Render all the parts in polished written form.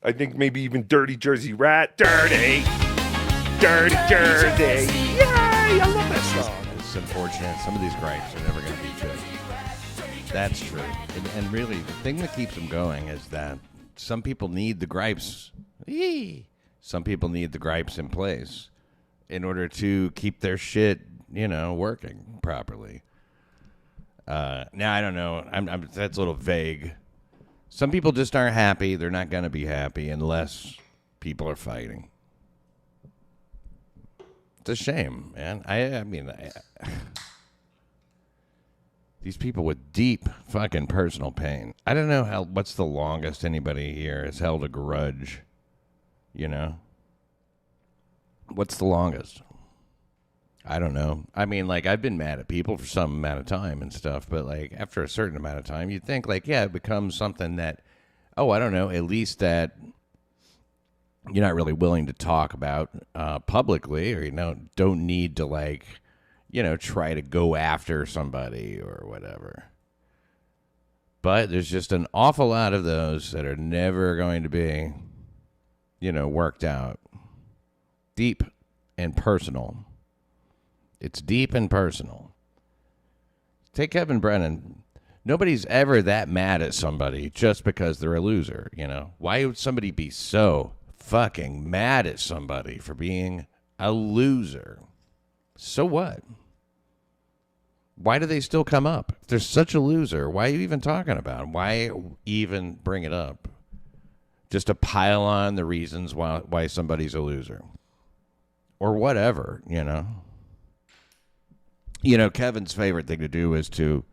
I think maybe even Dirty Jersey Rat. Dirty Jersey. Yay! I love that song. It's unfortunate. Some of these gripes are never going to be good. That's true. And really, the thing that keeps them going is that some people need the gripes. Some people need the gripes in place in order to keep their shit, working properly. Now, I don't know. That's a little vague. Some people just aren't happy. They're not going to be happy unless people are fighting. It's a shame, man. I mean, these people with deep fucking personal pain. I don't know what's the longest anybody here has held a grudge, What's the longest? I don't know. I mean, I've been mad at people for some amount of time and stuff, but, after a certain amount of time, you'd think, it becomes something that, I don't know, at least that you're not really willing to talk about publicly, or, don't need to, try to go after somebody or whatever. But there's just an awful lot of those that are never going to be, worked out. Deep and personal. It's deep and personal. Take Kevin Brennan. Nobody's ever that mad at somebody just because they're a loser, Why would somebody be so fucking mad at somebody for being a loser? So what? Why do they still come up? If they're such a loser, why are you even talking about it? Why even bring it up? Just to pile on the reasons why somebody's a loser. Or whatever, Kevin's favorite thing to do is to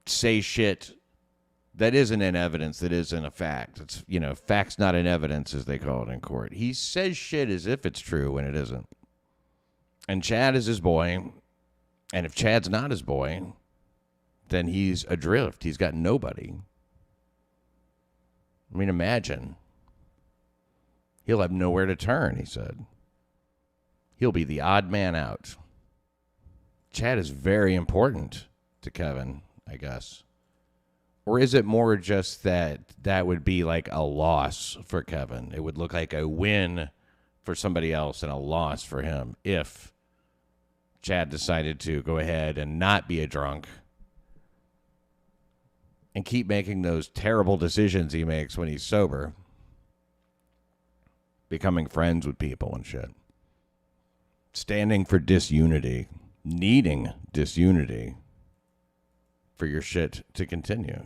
say shit that isn't in evidence, that isn't a fact. It's, facts not in evidence, as they call it in court. He says shit as if it's true when it isn't. And Chad is his boy. And if Chad's not his boy, then he's adrift. He's got nobody. I mean, imagine. He'll have nowhere to turn, he said. He'll be the odd man out. Chad is very important to Kevin, I guess. Or is it more just that would be like a loss for Kevin? It would look like a win for somebody else and a loss for him if Chad decided to go ahead and not be a drunk and keep making those terrible decisions he makes when he's sober. Becoming friends with people and shit. Standing for disunity. Needing disunity for your shit to continue,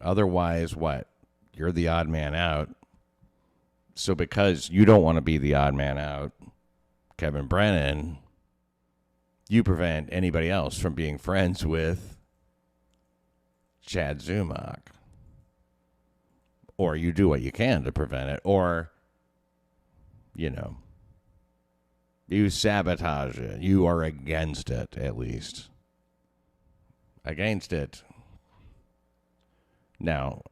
Otherwise, what? You're the odd man out. So because you don't want to be the odd man out, Kevin Brennan, you prevent anybody else from being friends with Chad Zumock. Or you do what you can to prevent it. Or, you sabotage it. You are against it, at least. Against it. Now,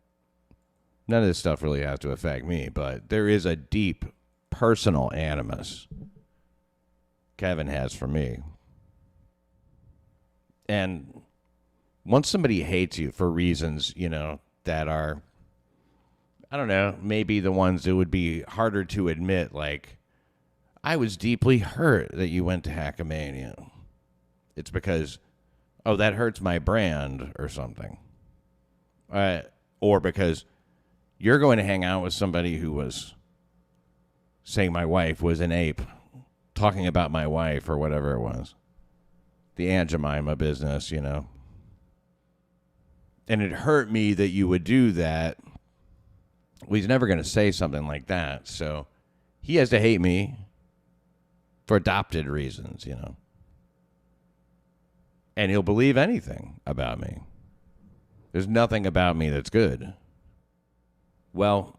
none of this stuff really has to affect me, but there is a deep personal animus Kevin has for me. And once somebody hates you for reasons, that are, I don't know, maybe the ones that would be harder to admit, I was deeply hurt that you went to Hackamania. It's because, that hurts my brand or something. Or because you're going to hang out with somebody who was saying my wife was an ape, talking about my wife or whatever it was. The Aunt Jemima business, And it hurt me that you would do that. Well, he's never going to say something like that. So he has to hate me for adopted reasons, And he'll believe anything about me. There's nothing about me that's good. Well,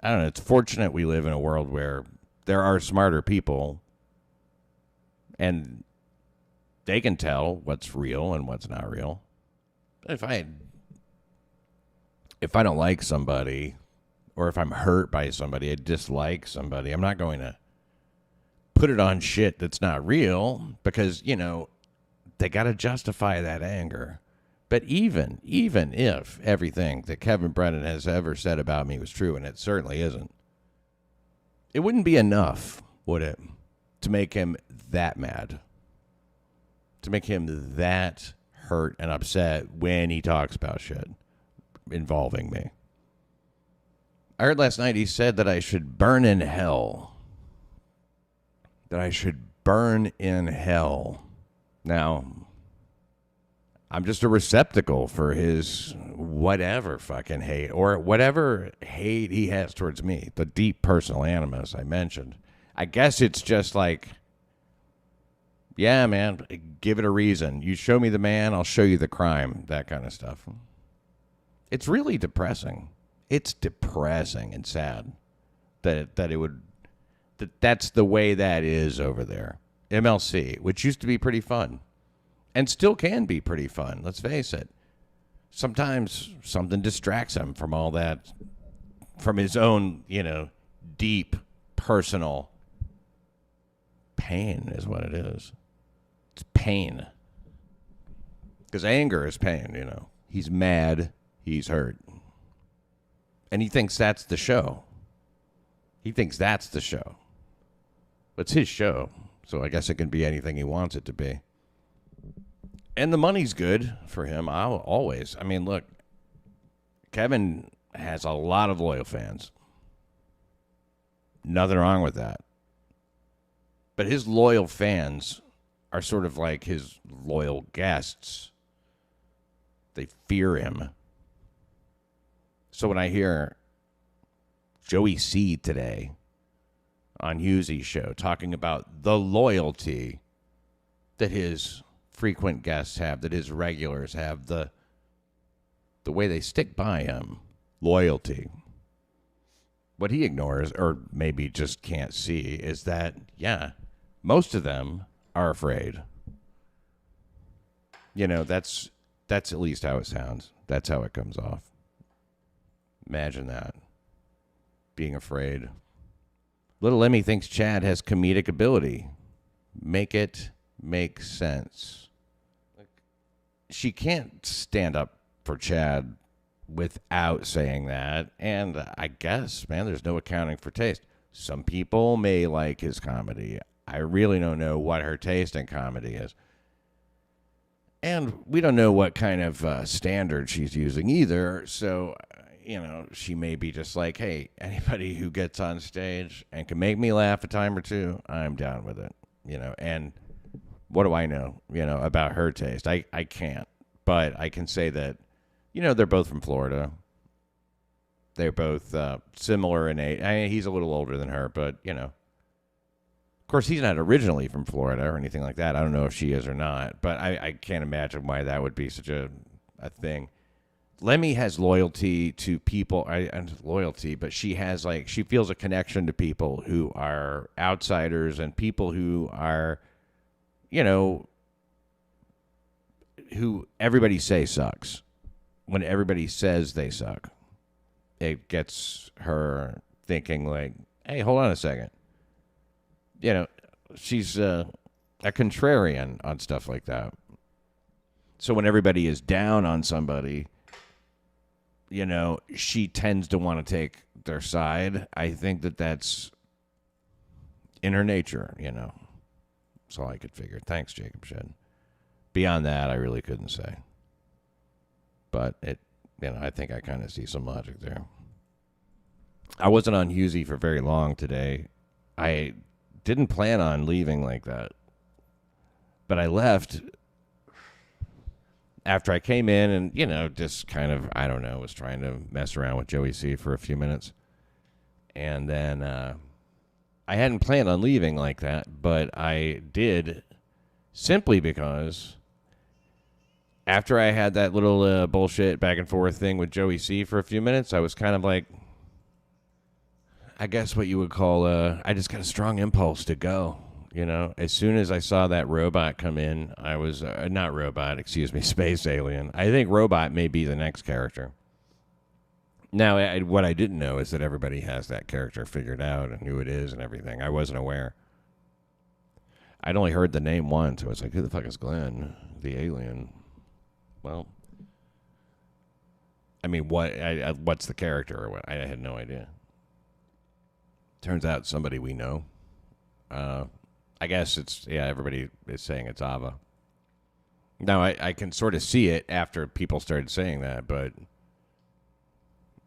I don't know. It's fortunate we live in a world where there are smarter people and they can tell what's real and what's not real. If I don't like somebody, or if I'm hurt by somebody, I dislike somebody, I'm not going to put it on shit that's not real because, they got to justify that anger. But even if everything that Kevin Brennan has ever said about me was true, and it certainly isn't, it wouldn't be enough, would it, to make him that mad, to make him that hurt and upset when he talks about shit involving me. I heard last night he said that I should burn in hell. That I should burn in hell. Now, I'm just a receptacle for his whatever fucking hate, or whatever hate he has towards me, the deep personal animus I mentioned. I guess it's just like, yeah, man, give it a reason. You show me the man, I'll show you the crime, that kind of stuff. It's really depressing. It's depressing and sad that's the way that is over there. MLC, which used to be pretty fun. And still can be pretty fun, let's face it. Sometimes something distracts him from all that, from his own, deep personal pain is what it is. It's pain. Because anger is pain, He's mad, he's hurt. And he thinks that's the show. It's his show, so I guess it can be anything he wants it to be. And the money's good for him. I'll always. I mean, look, Kevin has a lot of loyal fans. Nothing wrong with that. But his loyal fans are sort of like his loyal guests. They fear him. So when I hear Joey C today on Hughezy's show talking about the loyalty that his frequent guests have, that his regulars have, the way they stick by him, loyalty. What he ignores, or maybe just can't see, is that, yeah, most of them are afraid. That's at least how it sounds. That's how it comes off. Imagine that. Being afraid. Little Emmy thinks Chad has comedic ability. Make it make sense. She can't stand up for Chad without saying that. And I guess, man, there's no accounting for taste. Some people may like his comedy. I really don't know what her taste in comedy is. And we don't know what kind of standard she's using either. So, she may be just like, hey, anybody who gets on stage and can make me laugh a time or two, I'm down with it. And what do I know, about her taste? I can't. But I can say that, they're both from Florida. They're both similar in age. I mean, he's a little older than her, but, of course, he's not originally from Florida or anything like that. I don't know if she is or not, but I can't imagine why that would be such a thing. Lemmy has loyalty to people, but she has, she feels a connection to people who are outsiders and people who are, who everybody say sucks. When everybody says they suck, it gets her thinking like, hey, hold on a second. She's a contrarian on stuff like that. So when everybody is down on somebody, she tends to want to take their side. I think that's in her nature, That's all I could figure. Thanks, Jacob Shed. Beyond that, I really couldn't say. But I think I kind of see some logic there. I wasn't on Hughezy for very long today. I didn't plan on leaving like that. But I left after I came in and, just kind of, I don't know, was trying to mess around with Joey C for a few minutes. And then I hadn't planned on leaving like that, but I did simply because after I had that little bullshit back and forth thing with Joey C for a few minutes, I was kind of like, I guess what you would call, I just got a strong impulse to go. As soon as I saw that robot come in, I was, not robot, space alien. I think robot may be the next character. Now, what I didn't know is that everybody has that character figured out and who it is and everything. I wasn't aware. I'd only heard the name once. I was like, who the fuck is Glenn, the alien? Well, I mean, what's the character or what? I had no idea. Turns out somebody we know. I guess it's, everybody is saying it's Ava. Now, I can sort of see it after people started saying that, but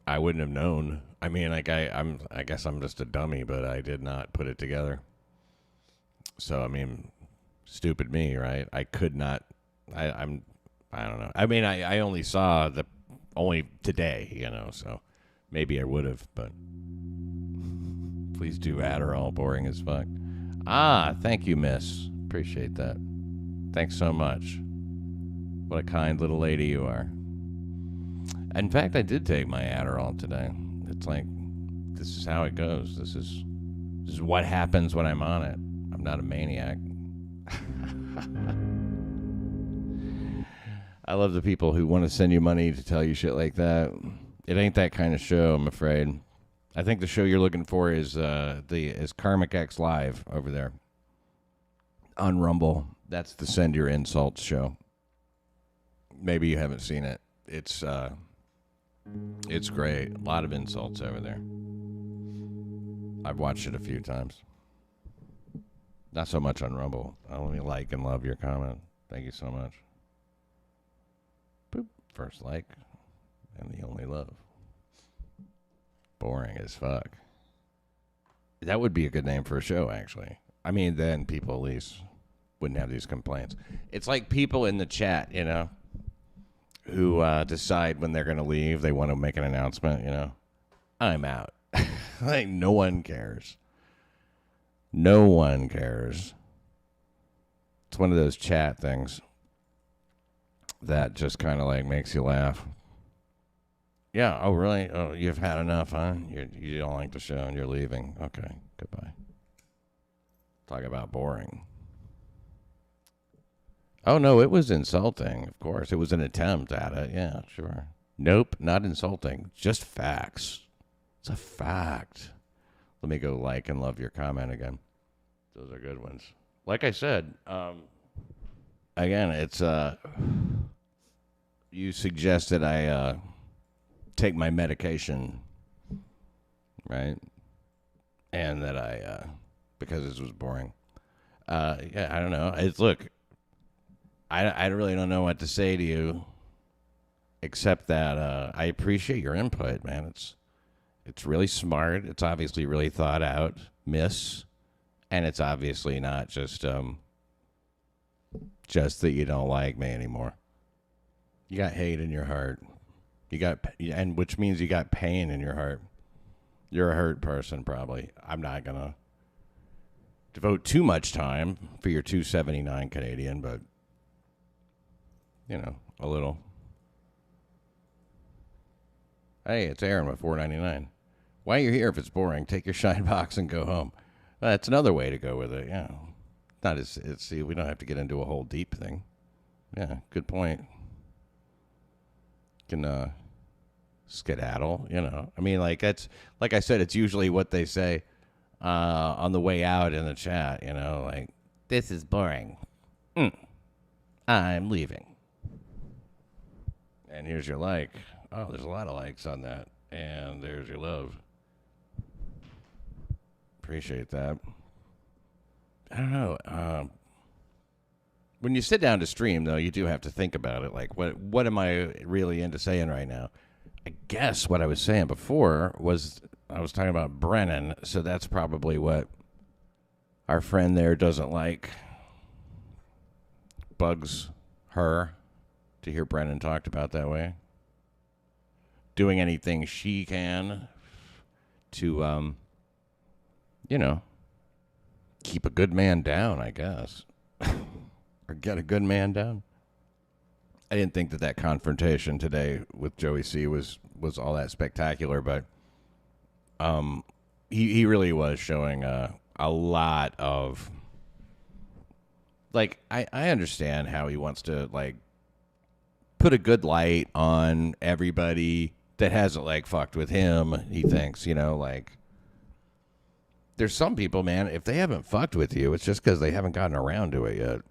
I wouldn't have known. I mean, like, I guess I'm just a dummy, but I did not put it together. So, I mean, stupid me, right? I could not, I don't know. I mean, I only saw only today, you know, so maybe I would have, but please do Adderall, boring as fuck. Thank you, miss. Appreciate that. Thanks so much. What a kind little lady you are. In fact, I did take my Adderall today. It's like, this is how it goes. This is what happens when I'm on it. I'm not a maniac. I love the people who want to send you money to tell you shit like that. It ain't that kind of show, I'm afraid. I think the show you're looking for is Karmic X Live over there on Rumble. That's the Send Your Insults show. Maybe you haven't seen it. It's great. A lot of insults over there. I've watched it a few times. Not so much on Rumble. I only like and love your comment. Thank you so much. Boop. First like and the only love. Boring as fuck. That would be a good name for a show, actually. I mean, then people at least wouldn't have these complaints. It's like people in the chat, you know, who decide when they're going to leave. They want to make an announcement, you know. I'm out. Like, no one cares. No one cares. It's one of those chat things that just kind of like makes you laugh. Yeah, oh really? Oh, you've had enough, huh? You don't like the show and you're leaving. Okay, goodbye. Talk about boring. Oh, no, it was insulting, of course. It was an attempt at it. Yeah, sure. Nope, not insulting. Just facts. It's a fact. Let me go like and love your comment again. Those are good ones. Like I said, again, it's, you suggested I take my medication, right? And that I, because this was boring. Yeah, I don't know. Look, I really don't know what to say to you, except that I appreciate your input, man. It's really smart. It's obviously really thought out, miss, and it's obviously not just that you don't like me anymore. You got hate in your heart. And which means you got pain in your heart. You're a hurt person, probably. I'm not gonna devote too much time for your $2.79 Canadian, but you know, a little. Hey, it's Aaron with $4.99. Why are you here if it's boring? Take your shine box and go home. Well, that's another way to go with it. Yeah, not as see. We don't have to get into a whole deep thing. Yeah, good point. Can skedaddle, you know. I mean, like that's like I said. It's usually what they say on the way out in the chat. You know, like this is boring. I'm leaving. And here's your like. Oh, there's a lot of likes on that. And there's your love. Appreciate that. I don't know. When you sit down to stream, though, you do have to think about it. Like, what am I really into saying right now? I guess what I was saying before was I was talking about Brennan, so that's probably what our friend there doesn't like. Bugs her to hear Brennan talked about that way. Doing anything she can to, you know, keep a good man down, I guess. Or get a good man down. I didn't think that confrontation today with Joey C was all that spectacular, but he really was showing a lot of, like, I understand how he wants to, like, put a good light on everybody that hasn't, like, fucked with him, he thinks, you know, like, there's some people, man, if they haven't fucked with you, it's just because they haven't gotten around to it yet.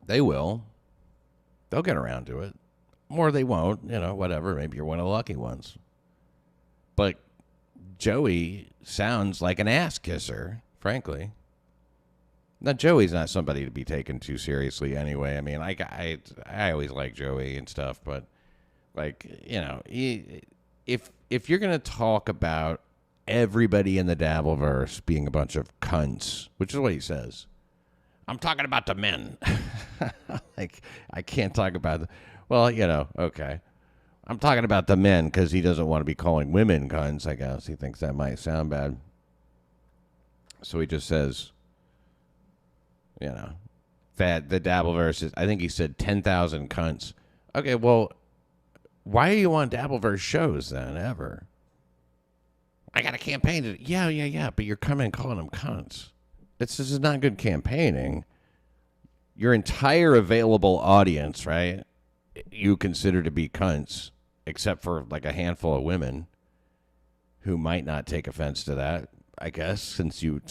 They will. They'll get around to it. Or they won't, you know, whatever. Maybe you're one of the lucky ones. But Joey sounds like an ass kisser, frankly. Now, Joey's not somebody to be taken too seriously anyway. I mean, I always like Joey and stuff, but, like, you know, if you're going to talk about everybody in the Dabbleverse being a bunch of cunts, which is what he says, I'm talking about the men. Like, I can't talk about the... Well, you know, okay. I'm talking about the men because he doesn't want to be calling women cunts, I guess. He thinks that might sound bad. So he just says, you know, that the Dabbleverse is... I think he said 10,000 cunts. Okay, well, why are you on Dabbleverse shows then, ever? I got a campaign to... Yeah, but you're coming and calling them cunts. This is not good campaigning. Your entire available audience, right, you consider to be cunts, except for like a handful of women who might not take offense to that, I guess, since you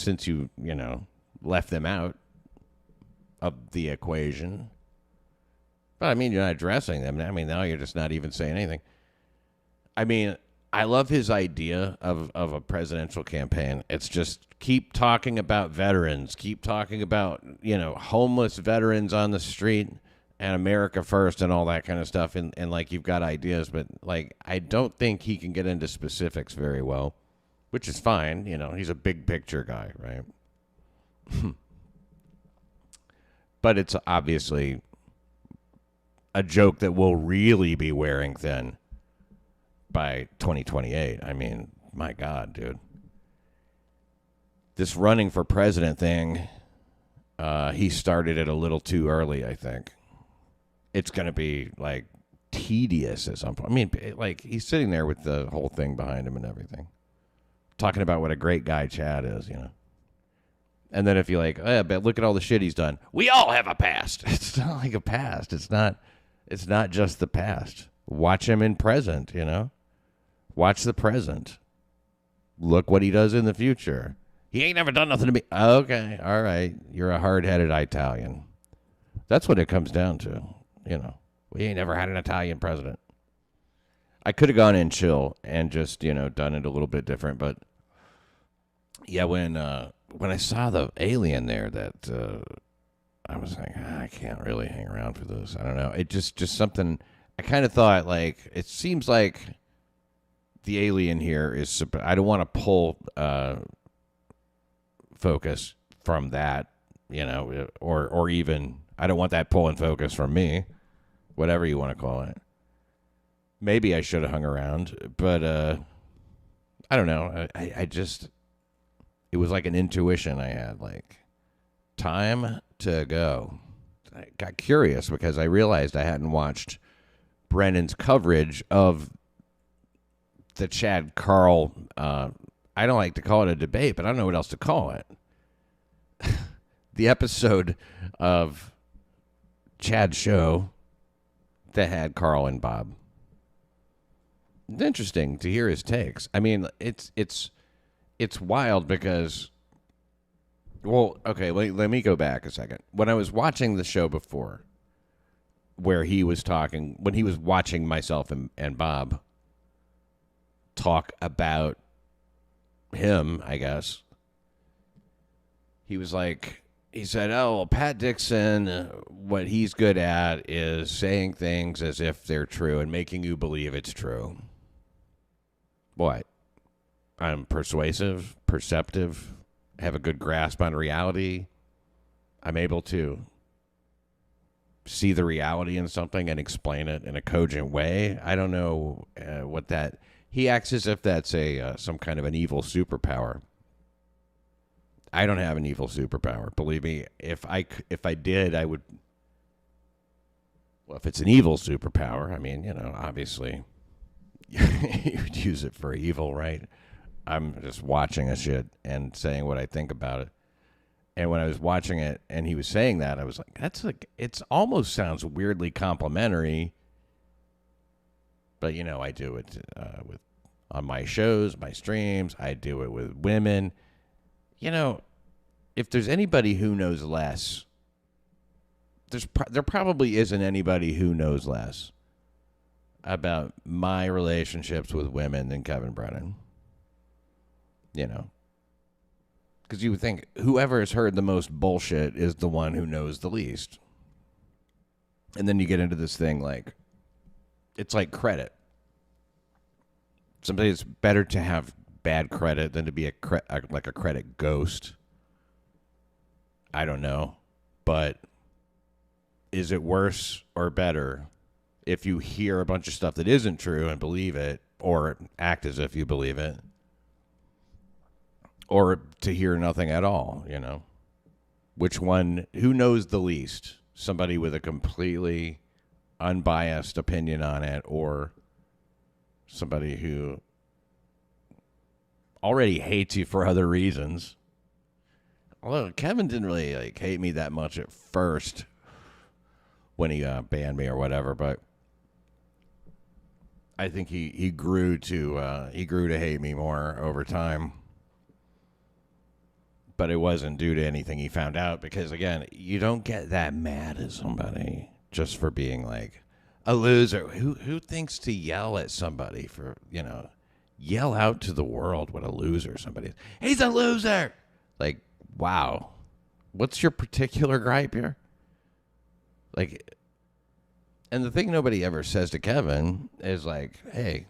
you know, left them out of the equation. But I mean, you're not addressing them. I mean, now you're just not even saying anything. I mean, I love his idea of a presidential campaign. It's just keep talking about veterans, keep talking about, you know, homeless veterans on the street and America first and all that kind of stuff. And like, you've got ideas, but like, I don't think he can get into specifics very well, which is fine. You know, he's a big picture guy, right? But it's obviously a joke that will really be wearing thin by 2028. I mean, my God, dude. This running for president thing, he started it a little too early, I think. It's going to be, like, tedious at some point. I mean, like, he's sitting there with the whole thing behind him and everything. Talking about what a great guy Chad is, you know. And then if you're like, oh, but look at all the shit he's done. We all have a past. It's not like a past. It's not just the past. Watch him in present, you know. Watch the present. Look what he does in the future. He ain't never done nothing to me. Okay, all right. You're a hard-headed Italian. That's what it comes down to, you know. We ain't never had an Italian president. I could have gone in chill and just, you know, done it a little bit different, but yeah, when I saw the alien there, that I was like, I can't really hang around for this. I don't know. It just something. I kind of thought, like, it seems like the alien here is. I don't want to pull focus from that, you know, or even I don't want that pulling focus from me, whatever you want to call it. Maybe I should have hung around, but I don't know. I just, it was like an intuition I had, like, time to go. I got curious because I realized I hadn't watched Brennan's coverage of the Chad Karl. I don't like to call it a debate, but I don't know what else to call it. The episode of Chad's show that had Karl and Bob. It's interesting to hear his takes. I mean, it's wild because, well, okay, let me go back a second. When I was watching the show before, where he was talking, when he was watching myself and Bob talk about him, I guess, he was like, he said, oh, well, Pat Dixon, what he's good at is saying things as if they're true and making you believe it's true. What? I'm persuasive, perceptive, have a good grasp on reality. I'm able to see the reality in something and explain it in a cogent way. I don't know what that... He acts as if that's some kind of an evil superpower. I don't have an evil superpower. Believe me, if I did, I would... Well, if it's an evil superpower, I mean, you know, obviously, you'd use it for evil, right? I'm just watching a shit and saying what I think about it. And when I was watching it and he was saying that, I was like, that's like, it almost sounds weirdly complimentary. But, you know, I do it on my shows, my streams. I do it with women. You know, if there's anybody who knows less, there probably isn't anybody who knows less about my relationships with women than Kevin Brennan. You know, because you would think whoever has heard the most bullshit is the one who knows the least. And then you get into this thing like, it's like credit. Sometimes it's better to have bad credit than to be like a credit ghost. I don't know. But is it worse or better if you hear a bunch of stuff that isn't true and believe it, or act as if you believe it, or to hear nothing at all, you know? Which one, who knows the least? Somebody with a completely unbiased opinion on it, or somebody who already hates you for other reasons? Although Kevin didn't really like hate me that much at first when he banned me or whatever, but I think he grew to hate me more over time. But it wasn't due to anything he found out, because again, you don't get that mad at somebody just for being like a loser. Who thinks to yell at somebody for, you know, yell out to the world what a loser somebody is. He's a loser. Like, wow. What's your particular gripe here? Like, and the thing nobody ever says to Kevin is like, hey,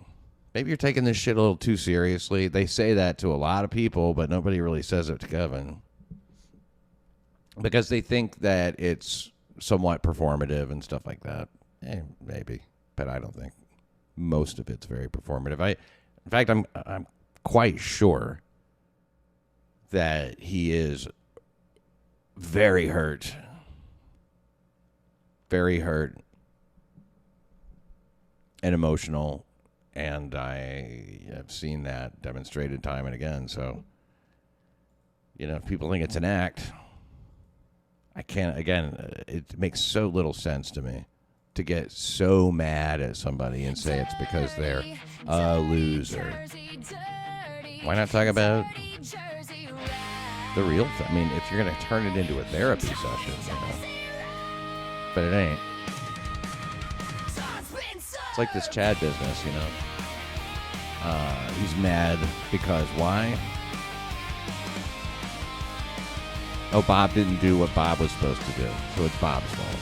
maybe you're taking this shit a little too seriously. They say that to a lot of people, but nobody really says it to Kevin. Because they think that it's somewhat performative and stuff like that. Maybe, but I don't think most of it's very performative. In fact, I'm quite sure that he is very hurt and emotional, and I have seen that demonstrated time and again. So, you know, if people think it's an act, I can't, again, it makes so little sense to me to get so mad at somebody and say it's because they're a loser. Why not talk about the real thing? I mean, if you're going to turn it into a therapy session, you know, but it ain't. It's like this Chad business, you know. He's mad because why? Oh, Bob didn't do what Bob was supposed to do, so it's Bob's fault.